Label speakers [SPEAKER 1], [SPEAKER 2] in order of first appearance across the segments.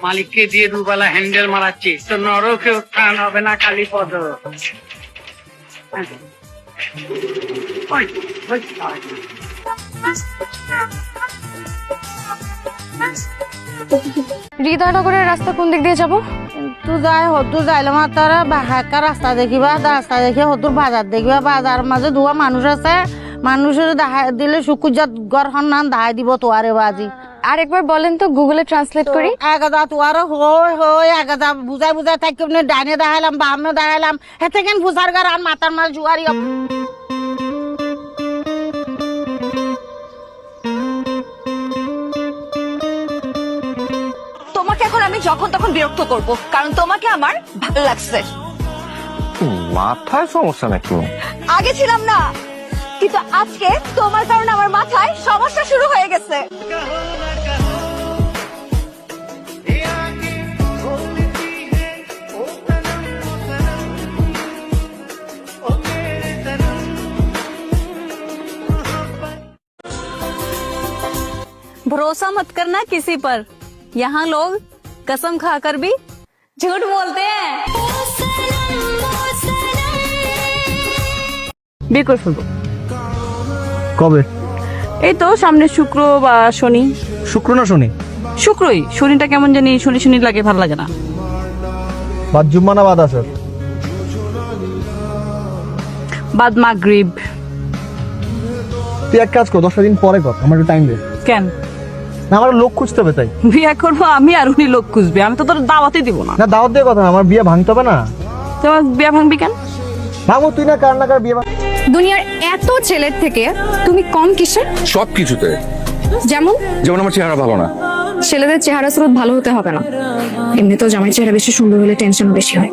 [SPEAKER 1] মালিককে দিয়ে দুবেলা হ্যান্ডেল মারাচ্ছি, তো নরকে উত্থান হবে না কালী পদ।
[SPEAKER 2] হৃদয়নগরের রাস্তা কোন দিক দিয়ে যাব?
[SPEAKER 3] তু যাই হদুর যাইলাম আর তারা হাক্কা রাস্তা দেখিবা, রাস্তা দেখে হদুর বাজার দেখিবা, বাজার মাঝে দুয়া মানুষ আছে, মানুষের দেখা দিলে সুকুজাত ঘরখন নাম দাহাই দিব তোয়ারে বাজি।
[SPEAKER 2] আরেকবার বলেন তো, গুগলে ট্রান্সলেট করি।
[SPEAKER 3] একদা তোয়ার হই হই একদা বুঝাই বুঝাই থাকি ডাইনে দেখাইলাম বামে দেখাইলাম, হেতে কেন ফুসার গার আর মাথার মাঝ জুয়ারি।
[SPEAKER 2] তোমাকে এখন আমি যখন তখন বিরক্ত করব, কারণ তোমাকে আমার ভালো লাগছে।
[SPEAKER 4] মাথায় সমস্যা নাকি?
[SPEAKER 2] আগে ছিলাম না, কিন্তু আজকে তোমার কারণে আমার মাথায় সমস্যা শুরু হয়ে গেছে।
[SPEAKER 5] भरोसा मत करना किसी पर, यहाँ लोग कसम खाकर भी झूठ बोलते हैं। বিয়ে করে ফেলবো।
[SPEAKER 6] কবে?
[SPEAKER 5] এই তো সামনে শুক্র বা শনি।
[SPEAKER 6] শুক্র না শনি?
[SPEAKER 5] শুক্রই, শনিটা কেমন জানি শনি শনি লাগে, ভালো লাগে না।
[SPEAKER 6] বাদ জুম্মা না বাদ আসর?
[SPEAKER 5] বাদ মাগরিব।
[SPEAKER 6] তুই এক কাজ কর, 10টা দিন পরে কর, আমার একটু টাইম দে।
[SPEAKER 5] কেন?
[SPEAKER 6] না আমার লোক খুঁজতে হবে তাই।
[SPEAKER 5] বিয়ে করবো আমি আর উনি লোক খুঁজবে, আমি তো তোর দাওয়াতই দিব না।
[SPEAKER 6] না দাওয়াত দিয়ে কথা, আমার বিয়ে ভাঙতে হবে না।
[SPEAKER 5] তোমার বিয়ে ভাঙবি কেন?
[SPEAKER 6] ভাঙো তুই, না কার না কার বিয়ে ভাঙ।
[SPEAKER 2] দুনিয়ার এত ছেলের থেকে তুমি কম কিসে?
[SPEAKER 4] সব কিছুতে।
[SPEAKER 2] যেমন
[SPEAKER 4] যেমন আমার চেহারা ভালো না।
[SPEAKER 2] ছেলেদের চেহারা স্রোত ভালো হতে হবে না, এমনিতেও জামাই চেহারা বেশি সুন্দর হলে টেনশন বেশি হয়।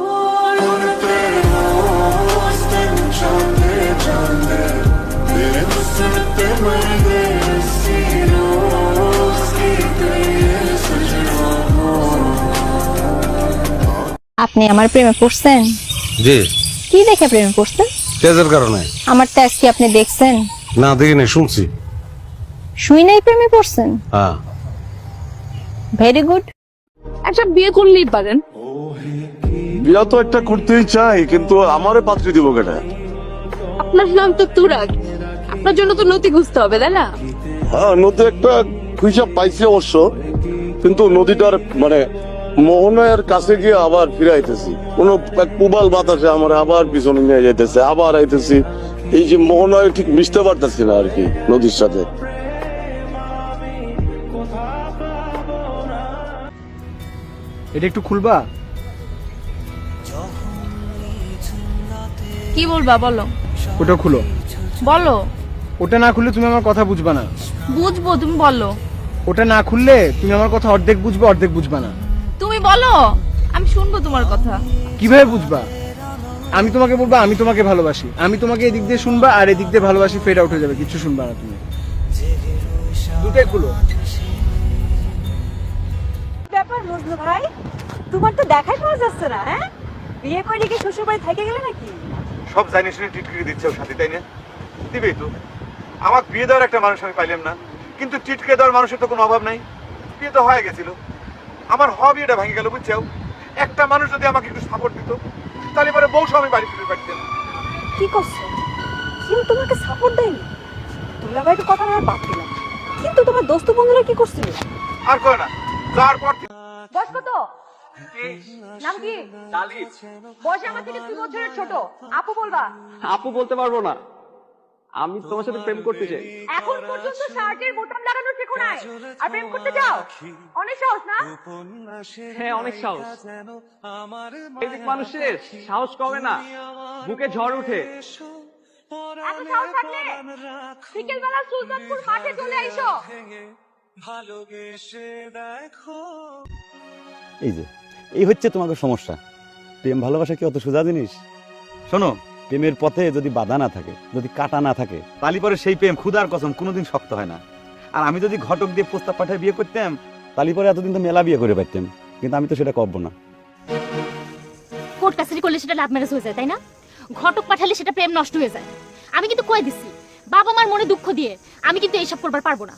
[SPEAKER 7] আপনি আমার প্রেমে পড়ছেন?
[SPEAKER 8] জি।
[SPEAKER 7] কি দেখে প্রেমে পড়ছেন?
[SPEAKER 8] তেজের কারণে।
[SPEAKER 7] আমার তেজ কি আপনি দেখছেন?
[SPEAKER 8] না দেখি নাই, শুনছি।
[SPEAKER 7] শুই নাই প্রেমে পড়ছেন?
[SPEAKER 8] হ্যাঁ।
[SPEAKER 7] Very good.
[SPEAKER 5] একটা বিয়ে করলেই পারেন।
[SPEAKER 9] বিয়া তো একটা করতেই চাই, কিন্তু আমারে পাত্রী দিব কেটা?
[SPEAKER 5] আপনার নাম তো তুরাগ, আপনার জন্য তো নথি খুঁজতে হবে, তাই না?
[SPEAKER 9] হ্যাঁ, নদী একটা হিসাব পাইছি অবশ্য, কিন্তু নদীটার মানে মোহনার কাছে গিয়ে আবার ফিরে আইতেছি, কোন এক প্রবাল বাতাসে আমার আবার পিছনে নিয়ে যাইতেছে, আবার আইতেছি। এই যে মোহনায় ঠিক মিশতে পারতেছি না আর কি নদীর সাথে।
[SPEAKER 6] এটা একটু খুলবা?
[SPEAKER 2] কি বলবা বলো?
[SPEAKER 6] ওটা খুলো।
[SPEAKER 2] বলো।
[SPEAKER 6] ওটা না খুললে তুমি আমার কথা বুঝবা না।
[SPEAKER 2] বুঝবো, তুমি বলো।
[SPEAKER 6] ওটা না খুললে তুমি আমার কথা অর্ধেক বুঝবে, অর্ধেক বুঝবা না।
[SPEAKER 2] তুমি বলো, আমি শুনবো তোমার কথা।
[SPEAKER 6] কিভাবে বুঝবা? আমি তোমাকে বলবো আমি তোমাকে ভালোবাসি, আমি তোমাকে এদিক দিয়ে শুনবা আর এদিক দিয়ে ভালোবাসি ফেড আউট হয়ে যাবে, কিছু শুনবা না তুমি। দুটাই খুলো।
[SPEAKER 5] ব্যাপার মজনু ভাই, তোমার তো দেখাই পাওয়া যাচ্ছে না। হ্যাঁ, বিয়ে করে কি শ্বশুর বাড়ি থেকে গেলে নাকি?
[SPEAKER 10] সব জানি শুনে টিটকিরি দিচ্ছে সাথে, তাই না? দিবেই তো। আমার বিয়ে দেওয়ার একটা মানুষ আমি পাইলাম না, কিন্তু টিটকে দেওয়ার মানুষের তো কোনো অভাব নাই। বিয়ে তো হয়ে গেছিল, আমার বিয়েটা ভেঙে গেল, বুঝছাও? একটা মানুষ যদি আমাকে একটু সাপোর্ট দিত, তাহলে পরে বউ আমি বাড়ি ফিরে পারতাম।
[SPEAKER 5] কি করছো? কেউ তোমাকে সাপোর্ট দেয়নি? তোমরা ভাইকে কথা আমার বাদ দিলাম, কিন্তু তোমার দোস্ত বন্ধুরা কি করছিল?
[SPEAKER 10] আর কয় না, যার পর
[SPEAKER 5] বয়স কত? নাম কি? বয়সে আমার থেকে 2 বছরের ছোট। আপু বলবা?
[SPEAKER 6] আপু বলতে পারবো না, আমি তোমার সাথে প্রেম করতে চাই।
[SPEAKER 5] এখন পর্যন্ত শার্টের বোতাম লাগানো শেখো নাই, আর প্রেম করতে যাও? অনেক সাহস না?
[SPEAKER 6] হ্যাঁ অনেক সাহস। এই মানুষের সাহস কমে না, বুকে ঝড় উঠে।
[SPEAKER 5] এত সাহস থাকলে বিকেলবেলা সুলতানপুর মাঠে চলে আইসো।
[SPEAKER 11] এই যে এই হচ্ছে তোমাকে সমস্যা। প্রেম ভালোবাসা কি অত সোজা জিনিস? শোনো, প্রেমের পথে যদি বাধা না থাকে, যদি কাটা না থাকে, তাহলে পরে সেই প্রেম খুদার কসম কোনোদিন শক্ত হয় না। আর আমি যদি ঘটক দিয়ে প্রস্তাব পাঠায় বিয়ে করতাম, তাহলে পরে এতদিন তো মেলা বিয়ে করে পারতাম, কিন্তু আমি তো সেটা করবো না।
[SPEAKER 7] কোর্ট কাছারি করলে সেটা লাভ ম্যারেজ হয়ে যায়, তাই না? ঘটক পাঠালে সেটা প্রেম নষ্ট হয়ে যায়। আমি কিন্তু কয়ে দিচ্ছি, বাবা মার মনে দুঃখ দিয়ে আমি কিন্তু এইসব করবার পারবো না।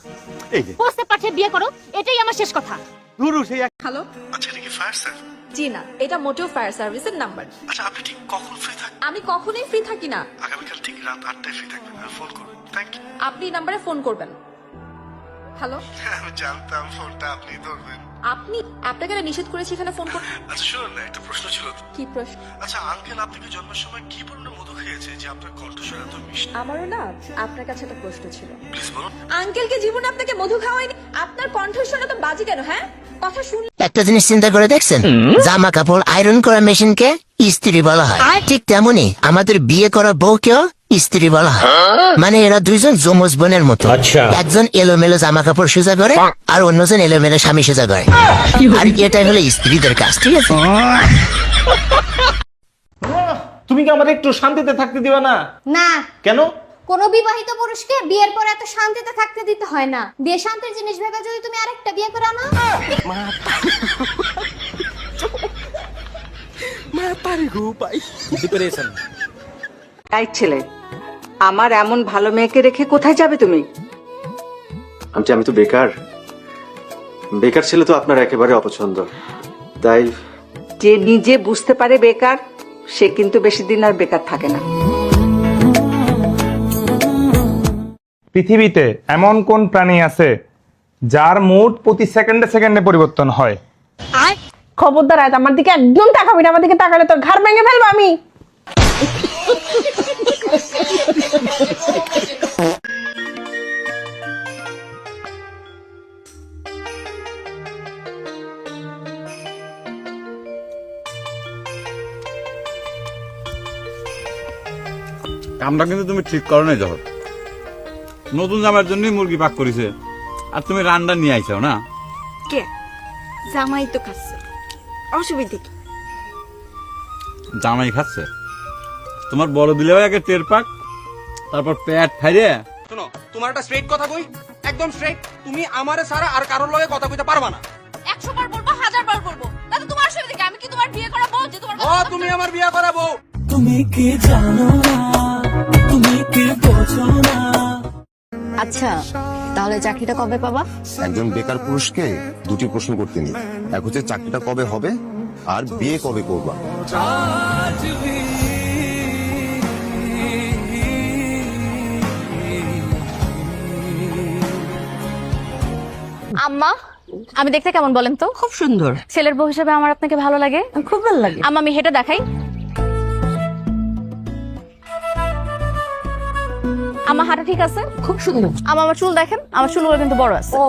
[SPEAKER 11] এই যে
[SPEAKER 7] প্রস্তাব পাঠিয়ে বিয়ে করো, এটাই আমার শেষ কথা।
[SPEAKER 6] ধুরু সেই
[SPEAKER 5] হ্যালো,
[SPEAKER 10] আচ্ছা এটা কি ফায়ার স্যার?
[SPEAKER 5] জি না, এটা মোটেও ফায়ার সার্ভিসের নাম্বার।
[SPEAKER 10] আচ্ছা আপনি ঠিক কখন ফ্রি থাকবেন?
[SPEAKER 5] আমি কখনোই ফ্রি থাকি না।
[SPEAKER 10] আগামীকাল ঠিক রাত 8টায় ফ্রি থাকবেন, ফোন করুন। Thank you.
[SPEAKER 5] আপনি এই নাম্বারে ফোন করবেন। হ্যালো,
[SPEAKER 10] আমি জানতাম ফোনটা আপনি ধরবেন।
[SPEAKER 5] আপনি আপনাকে না নিষেধ করেছি এখানে ফোন করতে।
[SPEAKER 10] আচ্ছা শুনুন না, একটা প্রশ্ন ছিল।
[SPEAKER 5] কি প্রশ্ন?
[SPEAKER 10] আচ্ছা আঙ্কেল আপনাকে জন্মের সময় কি পরিমাণে মধু খেয়েছে যে আপনার কণ্ঠস্বর এত মিষ্টি?
[SPEAKER 5] আমারও না আপনার কাছে একটা প্রশ্ন ছিল।
[SPEAKER 10] প্লিজ বলুন।
[SPEAKER 5] আঙ্কেলকে জীবনে আপনাকে মধু খাওয়ায়নি? আপনার কণ্ঠস্বর তো বাজে কেন? হ্যাঁ, কথা শুন।
[SPEAKER 12] একটা জিনিস চিন্তা করে দেখছেন, জামা কাপড় আয়রন করা মেশিনকে ইস্ত্রি বলা হয়, ঠিক তেমনি আমাদের বিয়ে করা বউকেও ইস্ত্রি বলা হয়। মানে এরা দুইজন যমজ বোনের মতো। একজন এলোমেলো জামা কাপড় সোজা করে আর অন্যজন এলোমেলো স্বামী সোজা করে। আর এটাই হলো স্ত্রীদের কাজ, ঠিক আছে?
[SPEAKER 6] তুমি কি আমাদের একটু শান্তিতে থাকতে দিবা না?
[SPEAKER 2] না,
[SPEAKER 6] কেন?
[SPEAKER 2] কোন বিবাহিত পুরুষকে বিয়ের পর এত শান্তিতে থাকতে দিতে হয় না। বিয়ে শান্তির জিনিস ভেবে যদি তুমি আরেকটা বিয়ে করে আনো।
[SPEAKER 5] এই ছেলে, আমার এমন ভালো মেয়েকে রেখে কোথায় যাবে তুমি?
[SPEAKER 13] আন্টি আমি তো বেকার। বেকার ছেলে তো আপনার একেবারে অপছন্দ, তাই।
[SPEAKER 5] যে নিজে বুঝতে পারে বেকার, সে কিন্তু বেশি দিন আর বেকার থাকে না।
[SPEAKER 6] পৃথিবীতে এমন কোন প্রাণী আছে যার মুড প্রতি সেকেন্ডে সেকেন্ডে পরিবর্তন হয়?
[SPEAKER 3] খবরদার আয়, আমার দিকে একদম তাকাবি না। আমার দিকে তাকালে তোর ঘাড় ভেঙে ফেলবো আমি।
[SPEAKER 11] কামটা কিন্তু তুমি ঠিক করো নাই। যখন নতুন জামার জন্যই মুরগি পাক করেছে আর তুমি রান্না নিয়ে আইছো না?
[SPEAKER 2] কে? জামাই তো খাচ্ছে, অসুবিধা কি?
[SPEAKER 11] জামাই খাচ্ছে? তোমার বড় দিলে আগে টের পাক, তারপর পেট ফাইরে।
[SPEAKER 6] শোনো, তোমার একটা স্ট্রেট কথা কই, একদম স্ট্রেট। তুমি আমারে ছাড়া আর কারোর লগে কথা কইতে পারবা না।
[SPEAKER 2] 100 বার বলবো, 1000 বার বলবো, তাতে তোমার অসুবিধা কি? আমি কি তোমার বিয়ে করা বউ যে তোমার
[SPEAKER 6] ও তুমি আমার বিয়ে করাবো?
[SPEAKER 2] আচ্ছা, তাহলে চাকরিটা কবে পাবা?
[SPEAKER 9] একজন বেকার পুরুষকে দুটি প্রশ্ন করতে নি, এক হচ্ছে চাকরিটা কবে হবে আর বিয়ে কবে করবা।
[SPEAKER 7] আম্মা, আমি দেখতে কেমন বলেন তো?
[SPEAKER 3] খুব সুন্দর।
[SPEAKER 7] ছেলের বউ হিসেবে আমার আপনাকে ভালো লাগে?
[SPEAKER 3] খুব ভালো লাগে।
[SPEAKER 7] আম্মা আমি হেঁটে দেখাই। আমার হাঁটা ঠিক আছে?
[SPEAKER 3] খুব সুন্দর।
[SPEAKER 7] আমার চুল দেখেন, আমার চুলগুলো কিন্তু বড় আছে।
[SPEAKER 3] ও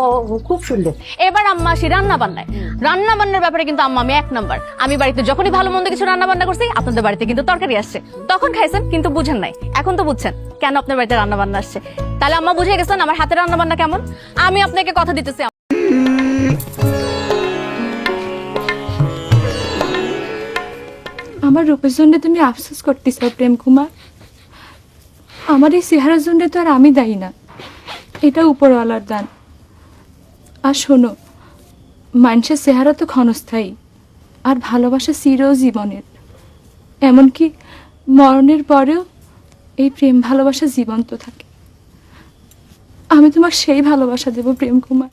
[SPEAKER 3] খুব সুন্দর।
[SPEAKER 7] এবার আম্মা আসি রান্না বান্নায়। রান্না বান্নার ব্যাপারে কিন্তু আম্মা আমি 1 নাম্বার। আমি বাড়িতে যখনই ভালো মন্দ কিছু রান্না বান্না করছি, আপনাদের বাড়িতে কিন্তু তরকারি আসছে। তখন খাইছেন কিন্তু বুঝেন নাই, এখন তো বুঝছেন কেন আপনার বাড়িতে রান্না বান্না আসছে। তাহলে আম্মা বুঝে গেছেন আমার হাতে রান্না বান্না কেমন। আমি আপনাকে কথা দিতেছি,
[SPEAKER 5] আমার রূপের জন্য তুমি আফসোস করতেছ প্রেম কুমার। আমার এই চেহারার জন্য তো আর আমি দায়ী না, এটা উপরওয়ালার দান। আর শোনো, মানুষের চেহারা তো ক্ষণস্থায়ী, আর ভালোবাসা চিরজীবনের। এমনকি মরণের পরেও এই প্রেম ভালোবাসা জীবন্ত থাকে। আমি তোমাকে সেই ভালোবাসা দেব প্রেম কুমার।